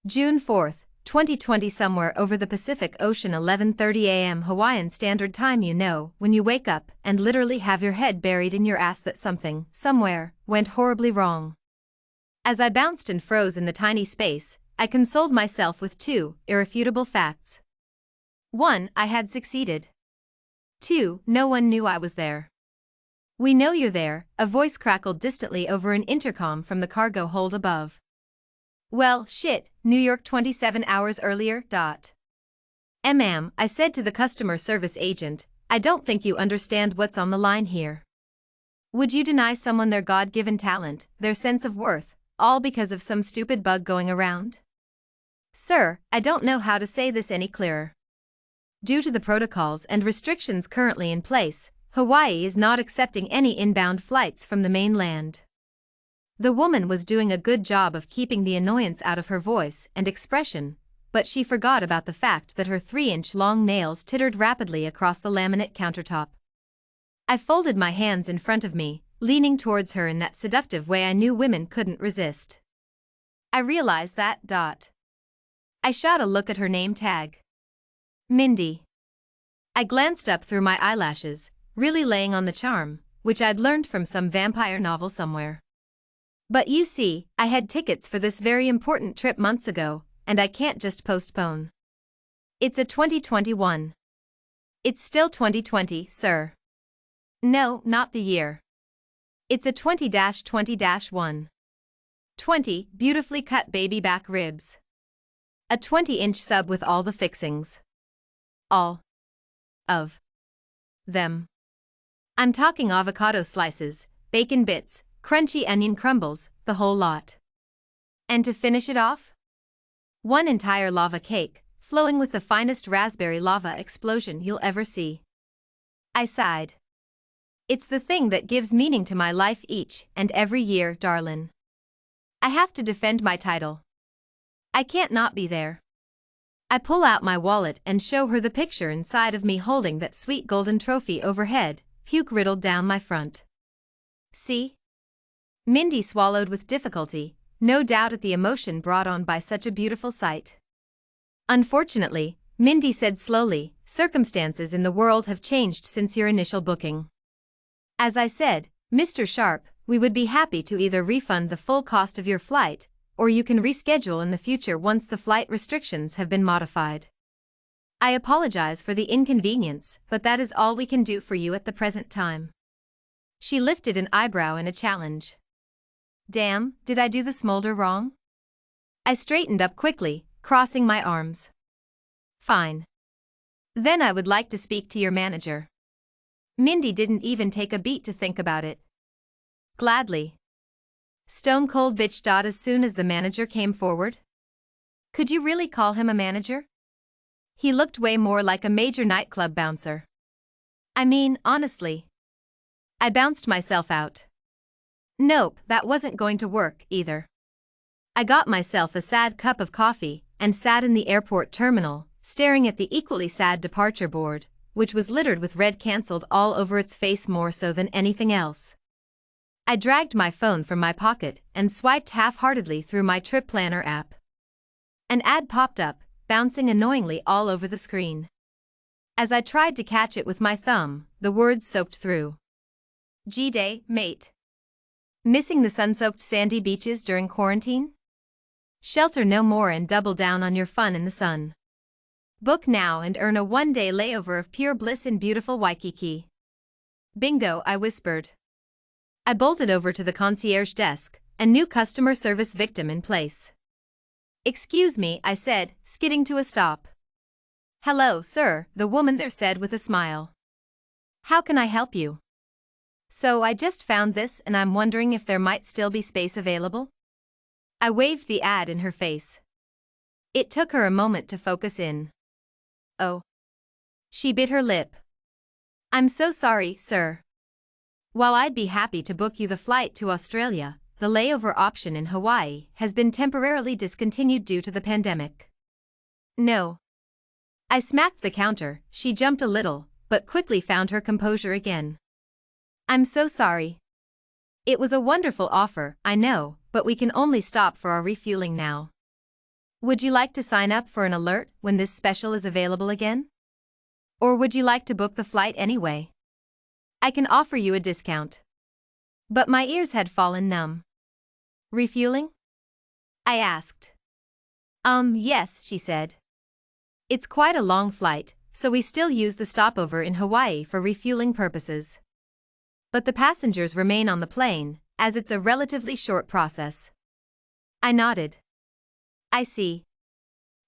June 4, 2020. Somewhere over the Pacific Ocean, 11:30 a.m. Hawaiian Standard Time. You know, when you wake up and literally have your head buried in your ass that something, somewhere, went horribly wrong. As I bounced and froze in the tiny space, I consoled myself with two irrefutable facts. 1. I had succeeded. 2. No one knew I was there. "We know you're there," a voice crackled distantly over an intercom from the cargo hold above. "Well, shit, New York 27 hours earlier. Ma'am," I said to the customer service agent, "I don't think you understand what's on the line here. Would you deny someone their God-given talent, their sense of worth, all because of some stupid bug going around?" "Sir, I don't know how to say this any clearer. Due to the protocols and restrictions currently in place, Hawaii is not accepting any inbound flights from the mainland." The woman was doing a good job of keeping the annoyance out of her voice and expression, but she forgot about the fact that her 3-inch-long nails tittered rapidly across the laminate countertop. I folded my hands in front of me, leaning towards her in that seductive way I knew women couldn't resist. I realized that. I shot a look at her name tag. Mindy. I glanced up through my eyelashes, really laying on the charm, which I'd learned from some vampire novel somewhere. But you see, I had tickets for this very important trip months ago, and I can't just postpone. It's a 2021. It's still 2020, sir. No, not the year. It's a 20-20-1. 20 beautifully cut baby back ribs. A 20-inch sub with all the fixings. All of them. I'm talking avocado slices, bacon bits, crunchy onion crumbles, the whole lot. And to finish it off, one entire lava cake, flowing with the finest raspberry lava explosion you'll ever see. I sighed. It's the thing that gives meaning to my life each and every year, darlin'. I have to defend my title. I can't not be there. I pull out my wallet and show her the picture inside of me holding that sweet golden trophy overhead, puke riddled down my front. See? Mindy swallowed with difficulty, no doubt at the emotion brought on by such a beautiful sight. "Unfortunately," Mindy said slowly, "circumstances in the world have changed since your initial booking. As I said, Mr. Sharp, we would be happy to either refund the full cost of your flight, or you can reschedule in the future once the flight restrictions have been modified. I apologize for the inconvenience, but that is all we can do for you at the present time." She lifted an eyebrow in a challenge. Damn, did I do the smolder wrong? I straightened up quickly, crossing my arms. Fine. Then I would like to speak to your manager. Mindy didn't even take a beat to think about it. Gladly. Stone cold bitch. As soon as the manager came forward. Could you really call him a manager? He looked way more like a major nightclub bouncer. I mean, honestly. I bounced myself out. Nope, that wasn't going to work either. I got myself a sad cup of coffee and sat in the airport terminal, staring at the equally sad departure board, which was littered with red cancelled all over its face more so than anything else. I dragged my phone from my pocket and swiped half-heartedly through my trip planner app. An ad popped up, bouncing annoyingly all over the screen. As I tried to catch it with my thumb, the words soaked through. G-Day, mate. Missing the sun-soaked sandy beaches during quarantine? Shelter no more and double down on your fun in the sun. Book now and earn a one-day layover of pure bliss in beautiful Waikiki. Bingo, I whispered. I bolted over to the concierge desk, a new customer service victim in place. Excuse me, I said, skidding to a stop. Hello, sir, the woman there said with a smile. How can I help you? So I just found this and I'm wondering if there might still be space available? I waved the ad in her face. It took her a moment to focus in. Oh. She bit her lip. I'm so sorry, sir. While I'd be happy to book you the flight to Australia, the layover option in Hawaii has been temporarily discontinued due to the pandemic. No. I smacked the counter. She jumped a little, but quickly found her composure again. I'm so sorry. It was a wonderful offer, I know, but we can only stop for our refueling now. Would you like to sign up for an alert when this special is available again? Or would you like to book the flight anyway? I can offer you a discount. But my ears had fallen numb. Refueling? I asked. Yes, she said. It's quite a long flight, so we still use the stopover in Hawaii for refueling purposes. But the passengers remain on the plane, as it's a relatively short process. I nodded. I see.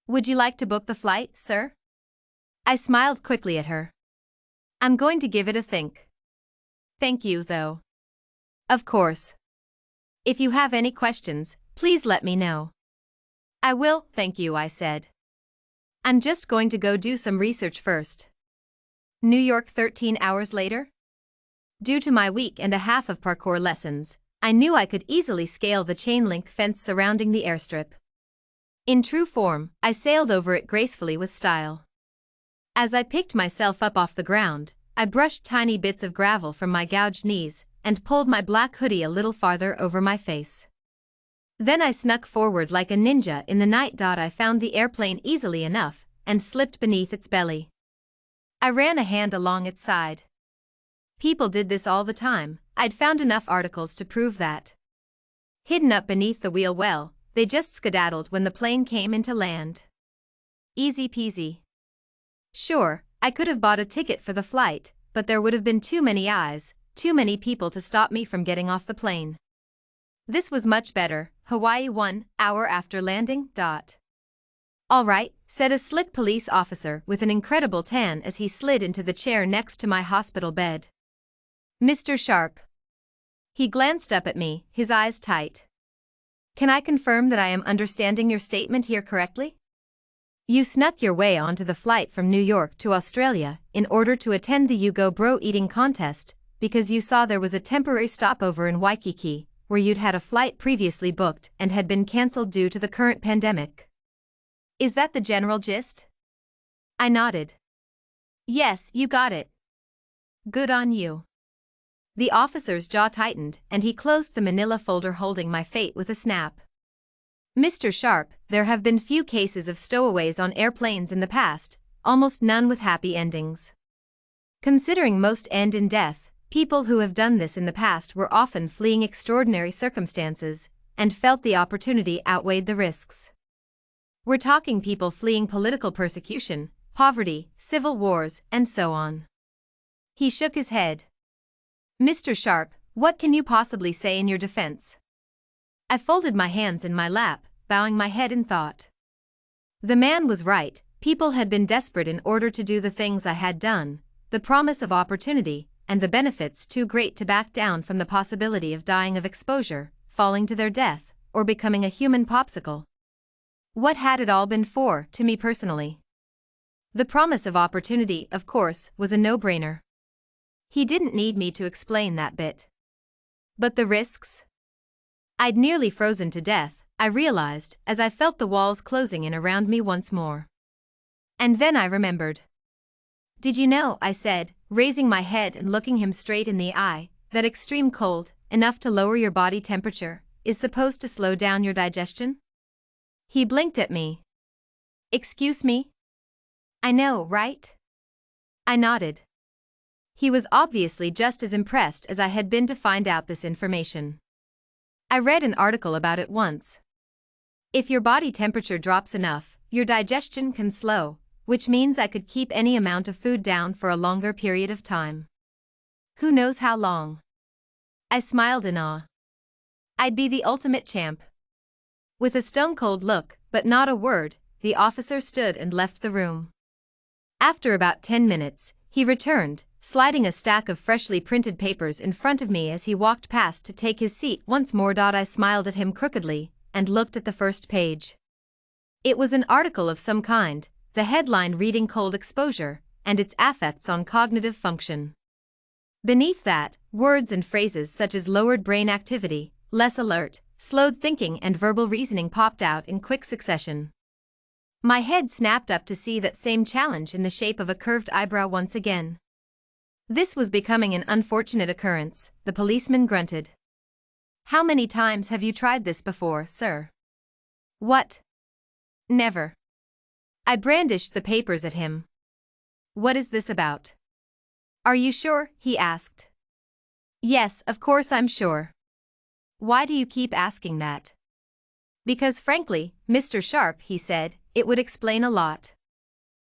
Would you like to book the flight, sir? I smiled quickly at her. I'm going to give it a think. Thank you, though. Of course. If you have any questions, please let me know. I will, thank you, I said. I'm just going to go do some research first. New York 13 hours later? Due to my week and a half of parkour lessons, I knew I could easily scale the chain-link fence surrounding the airstrip. In true form, I sailed over it gracefully with style. As I picked myself up off the ground, I brushed tiny bits of gravel from my gouged knees and pulled my black hoodie a little farther over my face. Then I snuck forward like a ninja in the night. I found the airplane easily enough and slipped beneath its belly. I ran a hand along its side. People did this all the time, I'd found enough articles to prove that. Hidden up beneath the wheel well, they just skedaddled when the plane came into land. Easy peasy. Sure, I could have bought a ticket for the flight, but there would have been too many eyes, too many people to stop me from getting off the plane. This was much better. Hawaii 1 hour after landing. All right, said a slick police officer with an incredible tan as he slid into the chair next to my hospital bed. Mr. Sharp. He glanced up at me, his eyes tight. Can I confirm that I am understanding your statement here correctly? You snuck your way onto the flight from New York to Australia in order to attend the You Go Bro eating contest because you saw there was a temporary stopover in Waikiki, where you'd had a flight previously booked and had been cancelled due to the current pandemic. Is that the general gist? I nodded. Yes, you got it. Good on you. The officer's jaw tightened and he closed the manila folder holding my fate with a snap. Mr. Sharp, there have been few cases of stowaways on airplanes in the past, almost none with happy endings. Considering most end in death, people who have done this in the past were often fleeing extraordinary circumstances and felt the opportunity outweighed the risks. We're talking people fleeing political persecution, poverty, civil wars, and so on. He shook his head. Mr. Sharp, what can you possibly say in your defense? I folded my hands in my lap, bowing my head in thought. The man was right, people had been desperate in order to do the things I had done, the promise of opportunity, and the benefits too great to back down from the possibility of dying of exposure, falling to their death, or becoming a human popsicle. What had it all been for, to me personally? The promise of opportunity, of course, was a no-brainer. He didn't need me to explain that bit. But the risks? I'd nearly frozen to death, I realized, as I felt the walls closing in around me once more. And then I remembered. Did you know, I said, raising my head and looking him straight in the eye, that extreme cold, enough to lower your body temperature, is supposed to slow down your digestion? He blinked at me. Excuse me? I know, right? I nodded. He was obviously just as impressed as I had been to find out this information. I read an article about it once. If your body temperature drops enough, your digestion can slow, which means I could keep any amount of food down for a longer period of time. Who knows how long? I smiled in awe. I'd be the ultimate champ. With a stone-cold look, but not a word, the officer stood and left the room. After about 10 minutes, he returned, sliding a stack of freshly printed papers in front of me as he walked past to take his seat once more. I smiled at him crookedly and looked at the first page. It was an article of some kind, the headline reading Cold Exposure and its effects on cognitive function. Beneath that, words and phrases such as lowered brain activity, less alert, slowed thinking and verbal reasoning popped out in quick succession. My head snapped up to see that same challenge in the shape of a curved eyebrow once again. This was becoming an unfortunate occurrence, the policeman grunted. How many times have you tried this before, sir? What? Never. I brandished the papers at him. What is this about? Are you sure? He asked. Yes, of course I'm sure. Why do you keep asking that? Because frankly, Mr. Sharp, he said, it would explain a lot.